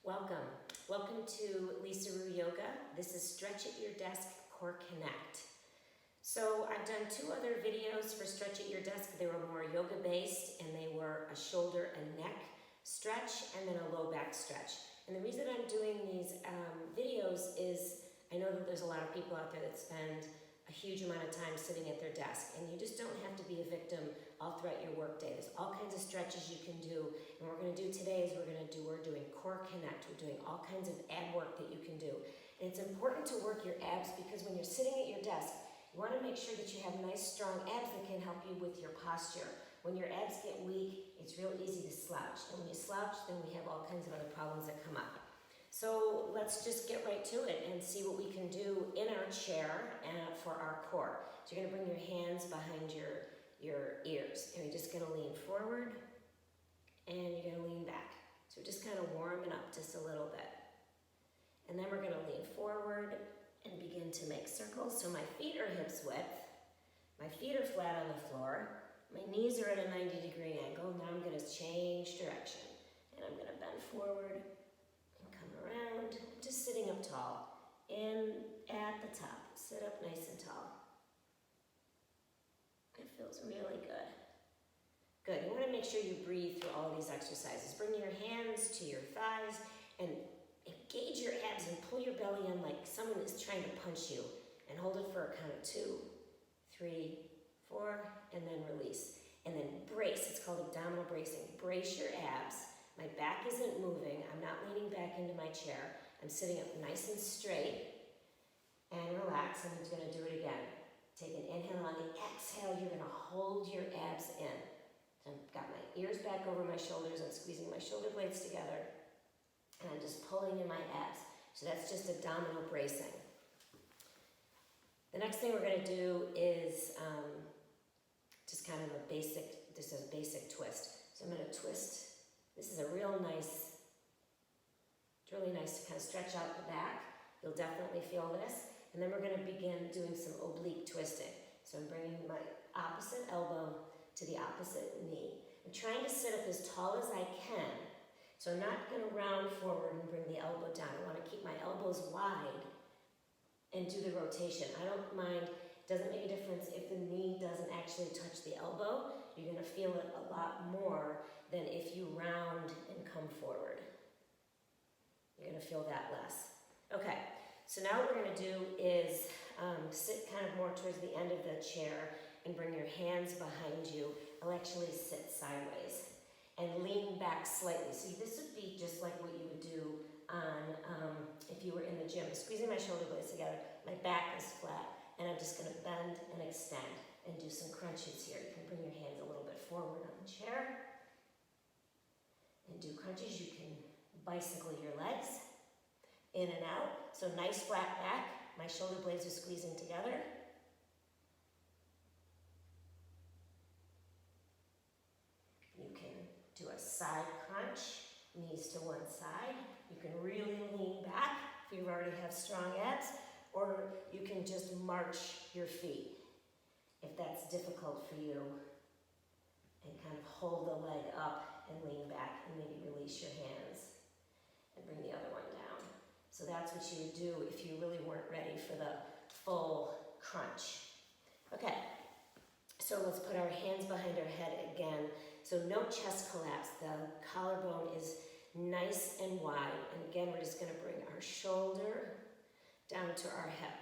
Welcome. Welcome to Lisa Rue Yoga. This is Stretch at Your Desk Core Connect. So I've done two other videos for Stretch at Your Desk. They were more yoga based and they were a shoulder and neck stretch and then a low back stretch. And the reason I'm doing these videos is I know that there's a lot of people out there that spend a huge amount of time sitting at their desk, and you just don't have to be a victim all throughout your workday. There's all kinds of stretches you can do, and what we're going to do today is we're doing Core Connect. We're doing all kinds of ab work that you can do. And it's important to work your abs because when you're sitting at your desk, you want to make sure that you have nice, strong abs that can help you with your posture. When your abs get weak, it's real easy to slouch. And when you slouch, then we have all kinds of other problems that come up. So let's just get right to it and see what we can do in our chair for our core. So you're going to bring your hands behind your ears, and you're just going to lean forward, and you're going to lean back. So we're just kind of warming up just a little bit. And then we're going to lean forward and begin to make circles. So my feet are hips width, my feet are flat on the floor, my knees are at a 90-degree angle. Now I'm going to change direction, and I'm going to bend forward, around, just sitting up tall, in at the top. Sit up nice and tall. It feels really good. Good. You want to make sure you breathe through all of these exercises. Bring your hands to your thighs and engage your abs and pull your belly in like someone is trying to punch you. And hold it for a count of 2, 3, 4, and then release. And then brace. It's called abdominal bracing. Brace your abs. My back isn't moving. I'm not leaning back into my chair. I'm sitting up nice and straight. And relax, and I'm going to do it again. Take an inhale. On the exhale, you're going to hold your abs in. So I've got my ears back over my shoulders. I'm squeezing my shoulder blades together. And I'm just pulling in my abs. So that's just abdominal bracing. The next thing we're going to do is just kind of a basic twist. So I'm going to twist. This is a real nice, it's really nice to kind of stretch out the back. You'll definitely feel this. And then we're going to begin doing some oblique twisting. So I'm bringing my opposite elbow to the opposite knee. I'm trying to sit up as tall as I can. So I'm not going to round forward and bring the elbow down. I want to keep my elbows wide and do the rotation. I don't mind, it doesn't make a difference if the knee doesn't actually touch the elbow. You're going to feel it a lot more than if you round and come forward. You're going to feel that less. Okay, so now what we're going to do is sit kind of more towards the end of the chair and bring your hands behind you. I'll actually sit sideways and lean back slightly. So this would be just like what you would do on if you were in the gym. Squeezing my shoulder blades together, my back is flat, and I'm just going to bend and extend and do some crunches here. You can bring your hands a little bit forward on the chair and do crunches. You can bicycle your legs in and out. So nice flat back. My shoulder blades are squeezing together. You can do a side crunch, knees to one side. You can really lean back if you already have strong abs, or you can just march your feet if that's difficult for you, and kind of hold the leg up and lean back and maybe release your hands and bring the other one down. So that's what you would do if you really weren't ready for the full crunch. Okay, so let's put our hands behind our head again. So no chest collapse. The collarbone is nice and wide. And again, we're just going to bring our shoulder down to our hip.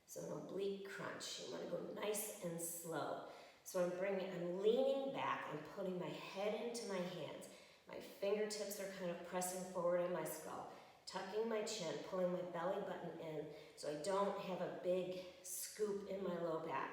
So an oblique crunch. You want to go nice and slow. So I'm leaning back. I'm putting my head into my hands. My fingertips are kind of pressing forward on my skull. Tucking my chin, pulling my belly button in so I don't have a big scoop in my low back.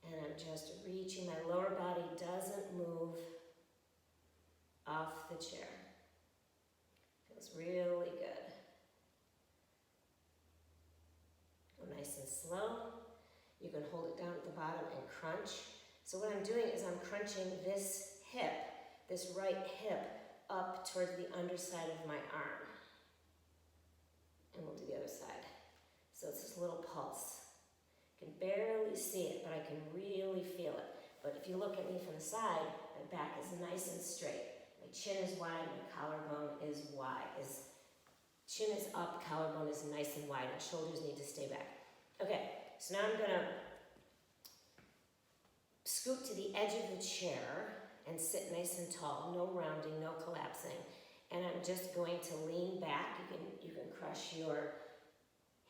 And I'm just reaching. My lower body doesn't move off the chair. Feels really good. Go nice and slow. You can hold it down at the bottom and crunch. So what I'm doing is I'm crunching this hip, this right hip, up towards the underside of my arm. And we'll do the other side. So it's this little pulse. I can barely see it, but I can really feel it. But if you look at me from the side, my back is nice and straight. My chin is wide, my collarbone is wide. Chin is up, collarbone is nice and wide, and shoulders need to stay back. Okay, so now I'm gonna scoot to the edge of the chair and sit nice and tall, no rounding, no collapsing. And I'm just going to lean back. You can crush your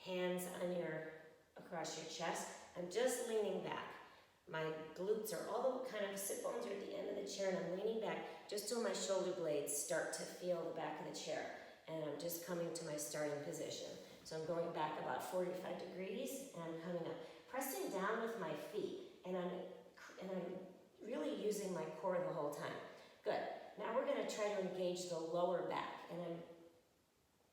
hands on across your chest. I'm just leaning back. My glutes are all the kind of sit bones are at the end of the chair, and I'm leaning back just till my shoulder blades start to feel the back of the chair. And I'm just coming to my starting position. So I'm going back about 45 degrees, and I'm coming up. Pressing down with my feet, and I'm really using my core the whole time. Good. Now we're gonna try to engage the lower back, and I'm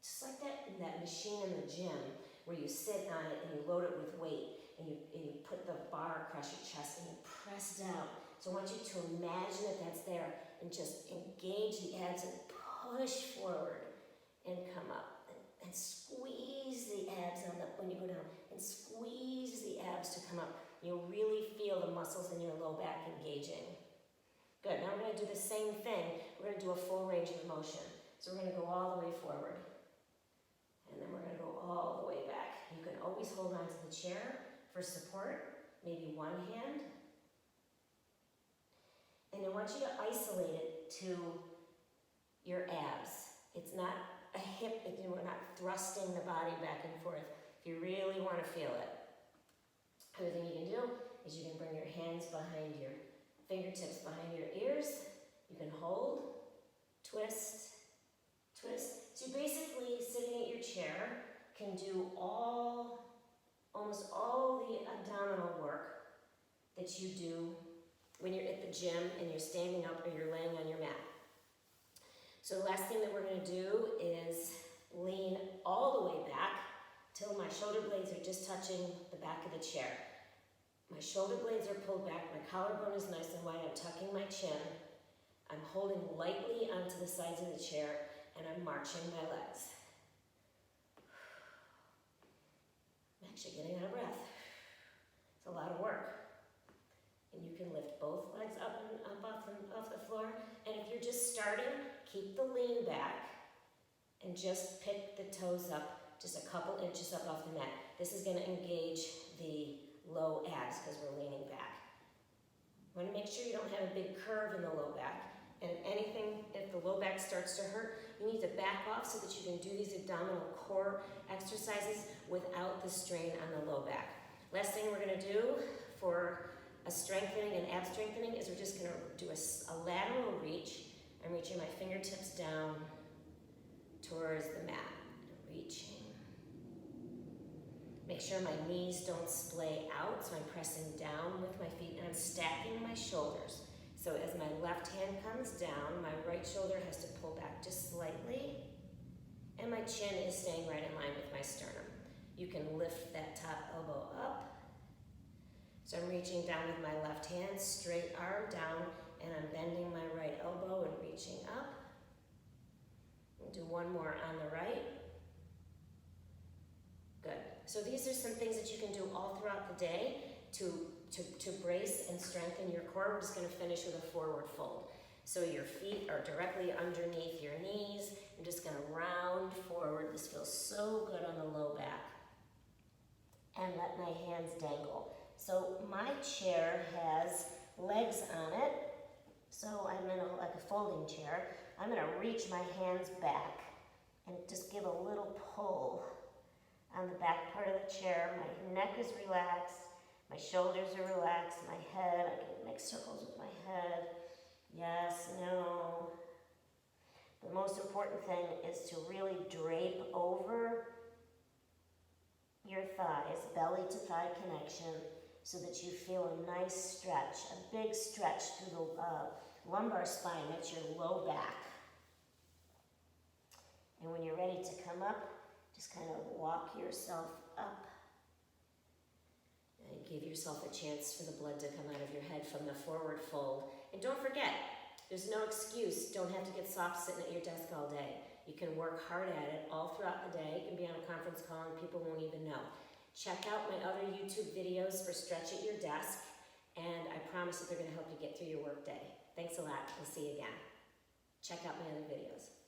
just like that machine in the gym where you sit on it and you load it with weight, and you put the bar across your chest and you press down. So I want you to imagine that that's there and just engage the abs and push forward and come up and squeeze the abs when you go down, and squeeze the abs to come up. You'll really feel the muscles in your low back engaging. Good, now we're gonna do the same thing. We're gonna do a full range of motion. So we're gonna go all the way forward. And then we're gonna go all the way back. You can always hold on to the chair for support, maybe one hand. And I want you to isolate it to your abs. It's not a hip, we're not thrusting the body back and forth. If you really want to feel it. Other thing you can do is you can bring your hands behind your fingertips behind your ears. You can hold, twist, twist. So basically, sitting at your chair can do almost all the abdominal work that you do when you're at the gym and you're standing up or you're laying on your mat. So the last thing that we're gonna do is lean all the way back till my shoulder blades are just touching the back of the chair. My shoulder blades are pulled back, my collarbone is nice and wide, I'm tucking my chin. I'm holding lightly onto the sides of the chair, and I'm marching my legs. I'm actually getting out of breath. It's a lot of work. And you can lift both legs up and up off the floor. And if you're just starting, keep the lean back and just pick the toes up just a couple inches up off the mat. This is going to engage the low abs because we're leaning back. You want to make sure you don't have a big curve in the low back. And if the low back starts to hurt, you need to back off so that you can do these abdominal core exercises without the strain on the low back. Last thing we're going to do for a strengthening and ab strengthening is we're just going to do a lateral reach. I'm reaching my fingertips down towards the mat. Reaching. Make sure my knees don't splay out, so I'm pressing down with my feet and I'm stacking my shoulders. So as my left hand comes down, my right shoulder has to pull back just slightly, and my chin is staying right in line with my sternum. You can lift that top elbow up. So I'm reaching down with my left hand, straight arm down, and I'm bending my right elbow and reaching up. We'll do one more on the right. Good. So these are some things that you can do all throughout the day to brace and strengthen your core. We're just going to finish with a forward fold. So your feet are directly underneath your knees. I'm just going to round forward. This feels so good on the low back. And let my hands dangle. So my chair has legs on it. So I'm in like a folding chair. I'm going to reach my hands back and just give a little pull on the back part of the chair. My neck is relaxed. My shoulders are relaxed. My head, I can make circles with my head. Yes, no. The most important thing is to really drape over your thighs, belly to thigh connection, so that you feel a nice stretch, a big stretch through the lumbar spine. That's your low back. And when you're ready to come up, just kind of walk yourself up. And give yourself a chance for the blood to come out of your head from the forward fold. And don't forget, there's no excuse. Don't have to get soft sitting at your desk all day. You can work hard at it all throughout the day. You can be on a conference call and people won't even know. Check out my other YouTube videos for Stretch at Your Desk. And I promise promise that they're gonna help you get through your work day. Thanks a lot, we'll see you again. Check out my other videos.